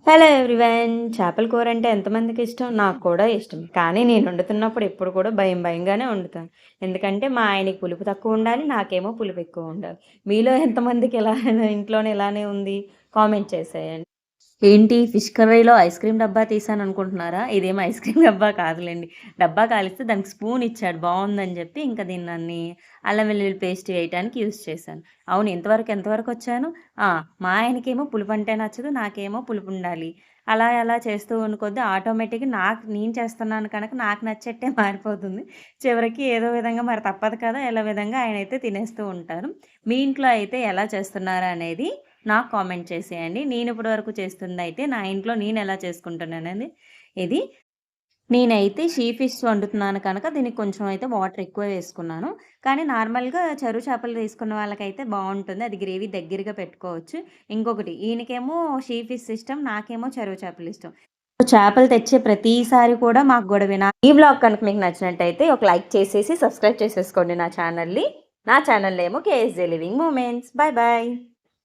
Hello everyone. చేపల కూర అంటే ఎంతమందికి ఇష్టం? నాకు కూడా ఇష్టం. కానీ నేను వండుతున్నప్పుడు ఎప్పుడు కూడా భయంగానే వండుతాను. ఎందుకంటే మా ఆయనకి పులుపు తక్కువ ఉండాలి. నాకేమో పులుపు ఎక్కువ ఉండాలి. మీలో ఎంతమందికి ఇలా ఇంట్లోనే ఇలానే ఉంది? కామెంట్ చేసేయండి. ఏంటి ఫిష్ కర్రీలో ఐస్ క్రీమ్ డబ్బా తీసాననుకుంటున్నారా? ఇదేమో ఐస్ క్రీమ్ డబ్బా కాదులెండి. డబ్బా కాలిస్తే దానికి స్పూన్ ఇచ్చాడు బావుందని జెప్పి, ఇంక దీన్నన్ని అల్లం వెల్లుల్లి పేస్ట్ వేయటానికి యూజ్ చేశాను. అవును. ఎంతవరకొచ్చాను? ఆ! మా ఆయనకేమో పులుపంటే నచ్చదు. నాకేమో పులుపుండాలి. అలా చేస్తూ ఉన్న కొద్దీ ఆటోమేటిక్‌గా నేను చేస్తున్నాను కనుక నాకు నచ్చేట్టే మారిపోతుంది. చివరికి ఏదో విధంగా మరి తప్పదు కదా! ఎలో విధంగా ఆయనైతే తినేస్తూ ఉంటారు. మీ ఇంట్లో అయితే ఎలా చేస్తున్నారా అనేది నాకు కామెంట్ చేసేయండి. నేనిప్పటి వరకు చేస్తుందయితే నా ఇంట్లో నేనెలా చేసుకుంటున్నానని ఇది. నేనైతే షీ ఫిష్ వండుతున్నాను కనుక దీనికి కొంచెం అయితే వాటర్ ఎక్కువ వేసుకున్నాను. కానీ నార్మల్‌గా చెరువు చేపలు తీసుకున్న వాళ్ళకైతే బావుంటుంది. అది గ్రేవీ దగ్గరగా పెట్టుకోవచ్చు. ఇంకొకటి ఈయనకేమో షీ ఫిష్ ఇష్టం. నాకేమో చెరువు చేపలిష్టం. చేపలు తెచ్చే ప్రతిసారి కూడా మాకు గొడవే. ఈ వ్లాగ్ కనుక మీకు నచ్చినట్టయితే ఒక లైక్ చేసేసి సబ్స్క్రైబ్ చేసేసుకోండి నా ఛానెల్‌ని. నా ఛానెల్ నేమో KSJ living moments. Bye bye.